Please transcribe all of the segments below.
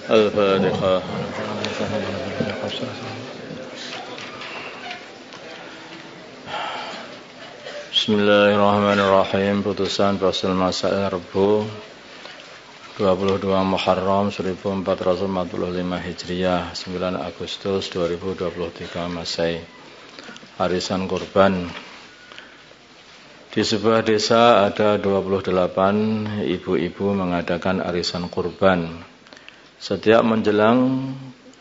Al-Fatihah. Bismillahirrahmanirrahim. Putusan Fasil Masail Rebu 22 Muharram 1445 Hijriah 9 Agustus 2023 Masehi. Arisan kurban. Di sebuah desa ada 28 ibu-ibu mengadakan arisan kurban. Setiap menjelang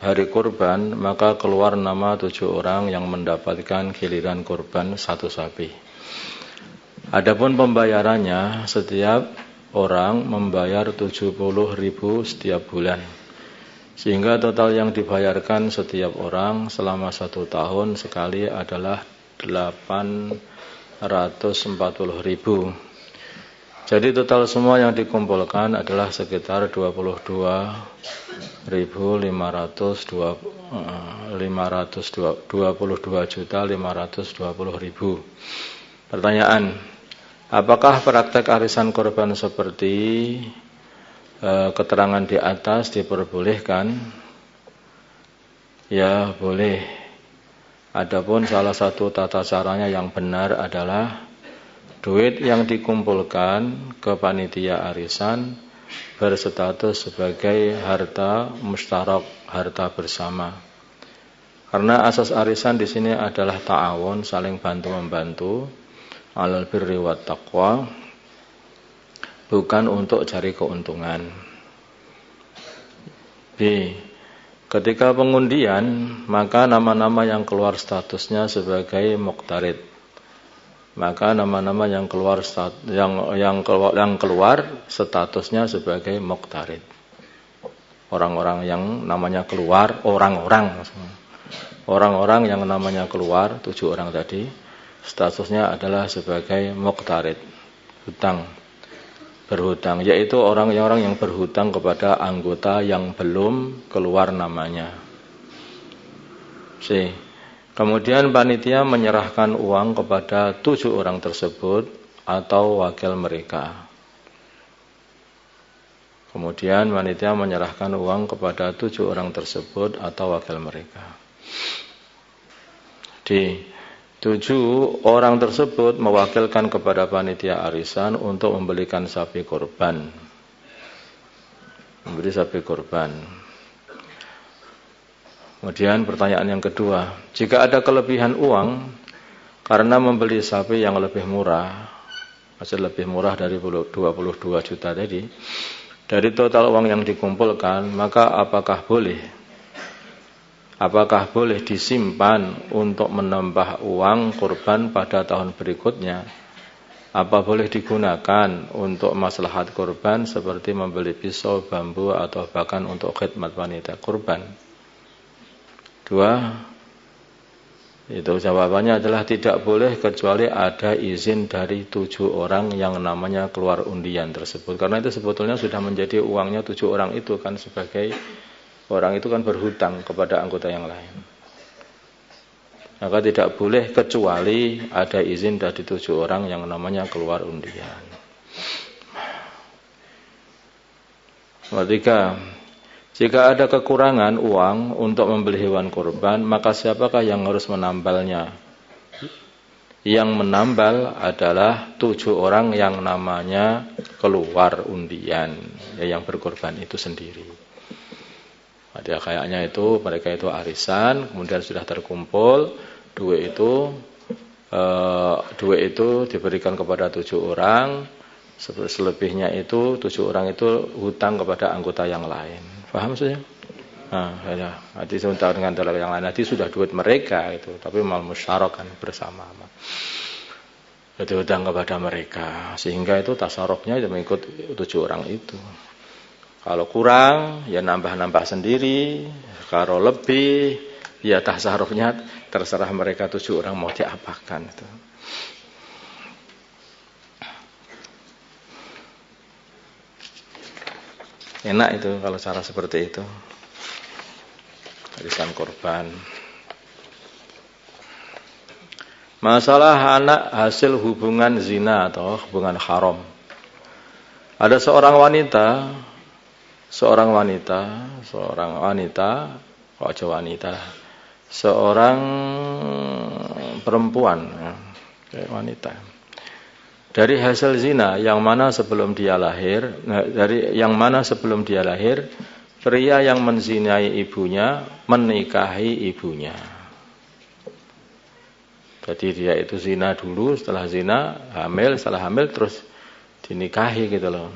hari kurban, maka keluar nama 7 orang yang mendapatkan giliran kurban 1 sapi. Adapun pembayarannya, setiap orang membayar 70.000 setiap bulan. Sehingga total yang dibayarkan setiap orang selama 1 tahun sekali adalah 840.000. Jadi total semua yang dikumpulkan adalah sekitar 22.520.000. Pertanyaan, apakah praktek arisan korban seperti keterangan di atas diperbolehkan? Ya, boleh. Adapun salah satu tata caranya yang benar adalah duit yang dikumpulkan ke panitia arisan berstatus sebagai harta musyarak, harta bersama. Karena asas arisan di sini adalah ta'awun, saling bantu-membantu, alal birri wat taqwa, bukan untuk cari keuntungan. B. Ketika pengundian, maka nama-nama yang keluar statusnya sebagai muqtarid. Maka nama-nama yang keluar statusnya sebagai muqtarid. Orang-orang yang namanya keluar, orang-orang yang namanya keluar 7 orang tadi, statusnya adalah sebagai muqtarid, berhutang, yaitu orang-orang yang berhutang kepada anggota yang belum keluar namanya. C. Kemudian panitia menyerahkan uang kepada 7 orang tersebut atau wakil mereka. Kemudian panitia menyerahkan uang kepada 7 orang tersebut atau wakil mereka. D. 7 orang tersebut mewakilkan kepada panitia arisan untuk membelikan sapi kurban. Membeli sapi kurban. Kemudian pertanyaan yang kedua, jika ada kelebihan uang karena membeli sapi yang lebih murah, masih lebih murah dari 22 juta tadi, dari total uang yang dikumpulkan, maka apakah boleh disimpan untuk menambah uang kurban pada tahun berikutnya? Apa boleh digunakan untuk maslahat kurban seperti membeli pisau, bambu, atau bahkan untuk khidmat wanita kurban? 2. Itu jawabannya adalah tidak boleh kecuali ada izin dari 7 orang yang namanya keluar undian tersebut. Karena itu sebetulnya sudah menjadi uangnya 7 orang itu kan, sebagai orang itu kan berhutang kepada anggota yang lain. Maka tidak boleh kecuali ada izin dari 7 orang yang namanya keluar undian. 3. Jika ada kekurangan uang untuk membeli hewan kurban, maka siapakah yang harus menambalnya? Yang menambal adalah 7 orang yang namanya keluar undian, yang berkorban itu sendiri. Dia kayaknya itu mereka itu arisan, kemudian sudah terkumpul duit itu diberikan kepada 7 orang, selebihnya itu 7 orang itu hutang kepada anggota yang lain. Paham saja? Ya. Nanti sebentar dengan dalam yang lain, nanti sudah duit mereka itu, tapi mal musyarak kan bersama. Jadi hutang kepada mereka, sehingga itu tasarrufnya mengikut 7 orang itu. Kalau kurang, ya nambah-nambah sendiri. Kalau lebih, ya tasarrufnya terserah mereka 7 orang mau diapakan itu. Enak itu kalau cara seperti itu. Arisan korban. Masalah anak hasil hubungan zina atau hubungan haram. Ada seorang wanita seorang perempuan, kayak wanita. Dari hasil zina yang mana sebelum dia lahir, pria yang menzinai ibunya menikahi ibunya. Jadi dia itu zina dulu, setelah hamil terus dinikahi gitu loh.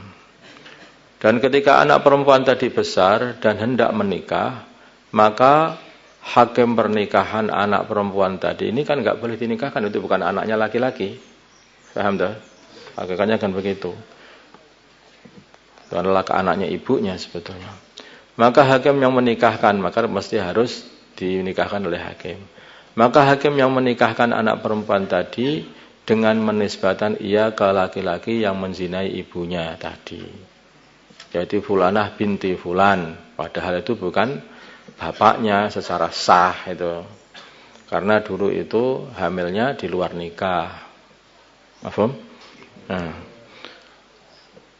Dan ketika anak perempuan tadi besar dan hendak menikah, maka hakim pernikahan anak perempuan tadi ini kan nggak boleh dinikahkan, itu bukan anaknya laki-laki. Paham dah? Hakikatnya kan begitu. Itu adalah anaknya ibunya sebetulnya. Maka hakim yang menikahkan, maka mesti harus dinikahkan oleh hakim. Maka hakim yang menikahkan anak perempuan tadi dengan menisbatan ia ke laki-laki yang menzinai ibunya tadi. Jadi fulanah binti fulan, padahal itu bukan bapaknya secara sah itu. Karena dulu itu hamilnya di luar nikah. Paham?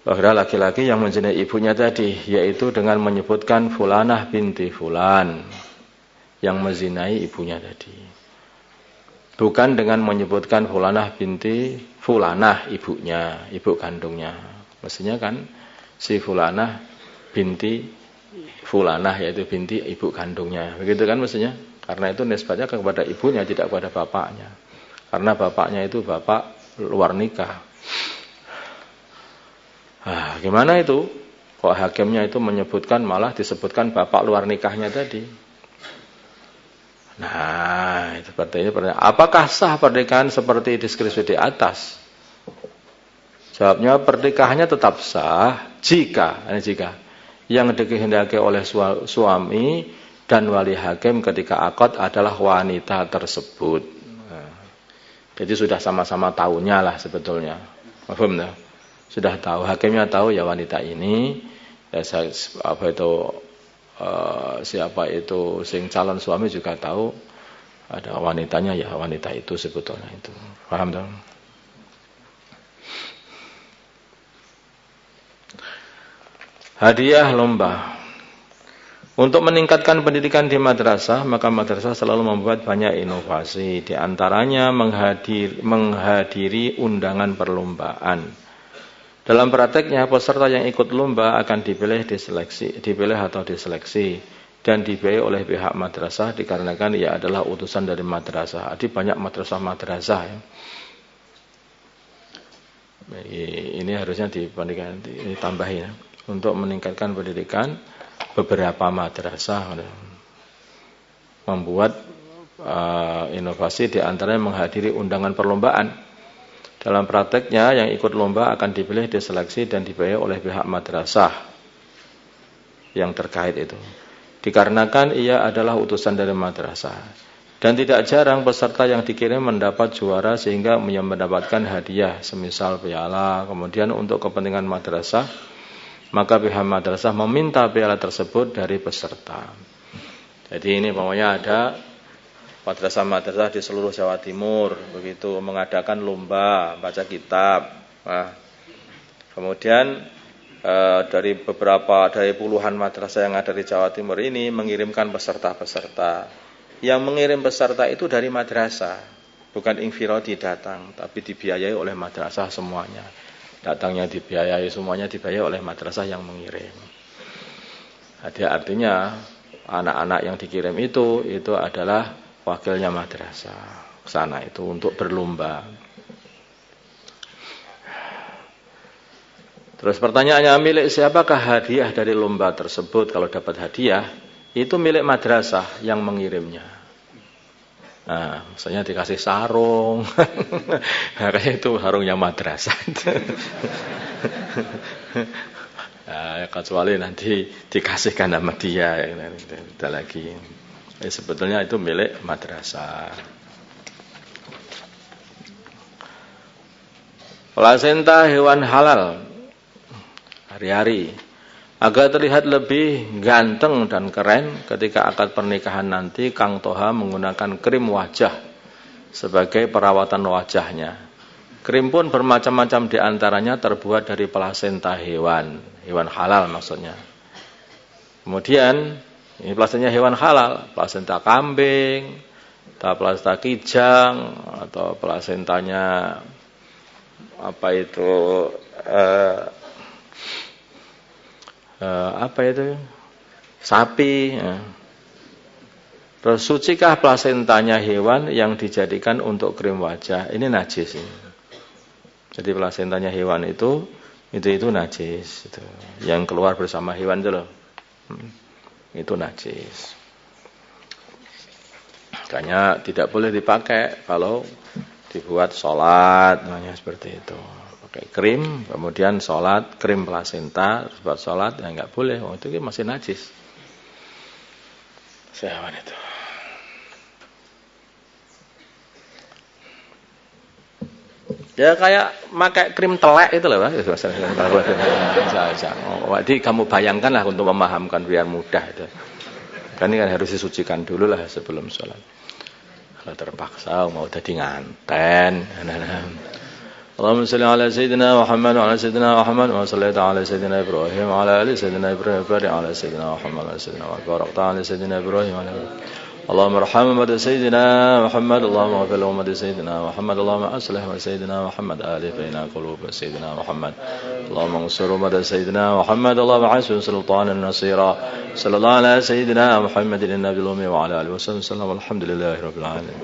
Bahwa laki-laki yang menzinai ibunya tadi, yaitu dengan menyebutkan fulanah binti fulan yang menzinai ibunya tadi. Bukan dengan menyebutkan fulanah binti fulanah ibunya, ibu kandungnya. Mestinya kan si fulanah binti fulanah, yaitu binti ibu kandungnya. Begitu kan mestinya? Karena itu nisbatnya kepada ibunya, tidak kepada bapaknya. Karena bapaknya itu bapak luar nikah. Gimana itu? Kok hakimnya itu menyebutkan, malah disebutkan bapak luar nikahnya tadi? Nah, seperti ini pertanyaan. Apakah sah pernikahan seperti deskripsi di atas? Jawabnya, pernikahannya tetap sah jika yang dikehendaki oleh suami dan wali hakim ketika akad adalah wanita tersebut. Jadi sudah sama-sama tahunya lah sebetulnya. Paham tak? Sudah tahu, hakimnya tahu ya wanita ini, ya siapa itu sing calon suami juga tahu ada wanitanya, ya wanita itu sebetulnya itu. Paham tak? Hadiah lomba. Untuk meningkatkan pendidikan di madrasah, maka madrasah selalu membuat banyak inovasi. Di antaranya menghadiri undangan perlombaan. Dalam prakteknya, peserta yang ikut lomba akan dipilih atau diseleksi dan dibiayai oleh pihak madrasah dikarenakan ia adalah utusan dari madrasah. Jadi banyak madrasah ya. Ini harusnya ditambahin ya. Untuk meningkatkan pendidikan, beberapa madrasah membuat inovasi, di antaranya menghadiri undangan perlombaan. Dalam prakteknya, yang ikut lomba akan dipilih, diseleksi, dan dibayar oleh pihak madrasah yang terkait itu. Dikarenakan ia adalah utusan dari madrasah. Dan tidak jarang peserta yang dikirim mendapat juara sehingga mendapatkan hadiah, semisal piala. Kemudian untuk kepentingan madrasah, maka pihak madrasah meminta piala tersebut dari peserta. Jadi ini pokoknya ada madrasah-madrasah di seluruh Jawa Timur begitu mengadakan lomba baca kitab. Kemudian dari puluhan madrasah yang ada di Jawa Timur ini mengirimkan peserta-peserta. Yang mengirim peserta itu dari madrasah, bukan infiradi datang, tapi dibiayai oleh madrasah semuanya. Datangnya dibiayai, semuanya dibiayai oleh madrasah yang mengirim. Jadi artinya anak-anak yang dikirim itu adalah wakilnya madrasah ke sana itu untuk berlomba. Terus pertanyaannya, milik siapakah hadiah dari lomba tersebut? Kalau dapat hadiah, itu milik madrasah yang mengirimnya. Nah, misalnya dikasih sarung, kayak itu sarungnya madrasah. Nah, kecuali nanti dikasihkan sama dia, ada lagi. Sebetulnya itu milik madrasah. Plasenta hewan halal hari-hari agar terlihat lebih ganteng dan keren ketika akad pernikahan nanti, Kang Toha menggunakan krim wajah sebagai perawatan wajahnya. Krim pun bermacam-macam, diantaranya terbuat dari plasenta hewan halal maksudnya. Kemudian ini plasentanya hewan halal, plasenta kambing, atau plasenta kijang, atau plasentanya apa itu sapi. Ya. Terus sucikah plasentanya hewan yang dijadikan untuk krim wajah? Ini najis. Ya. Jadi plasentanya hewan itu najis. Itu. Yang keluar bersama hewan itu loh. Itu najis. Makanya tidak boleh dipakai kalau dibuat sholat, namanya seperti itu. Pakai krim, kemudian sholat, krim plasenta, terus buat sholat, ya nggak boleh. Oh, itu masih najis. Hewan itu. Ya kayak pakai krim telek itu loh, Pak. Jadi kamu bayangkanlah untuk memahamkan biar mudah itu. Kan ini kan harus disucikan dulu lah sebelum sholat. Kalau terpaksa mau jadi nganten. Allahumma shalli ala sayyidina Muhammad wa ala sayyidina Muhammad wa sallallahu ala sayyidina Ibrahim wa ala ali sayyidina Ibrahim wa ala sayyidina Muhammad wa ala sayyidina wa barakta ala sayyidina Ibrahim wa ala اللهم ارحم أمة سيدنا محمد اللهم اغفر لأمة سيدنا محمد اللهم أصلح سيدنا محمد آلف بين قلوب سيدنا محمد اللهم انصر أمة سيدنا محمد اللهم حسن سلطانا نصيرا صلى الله على سيدنا محمد النبي الأمي وعلى آله وسلم والحمد لله رب العالمين.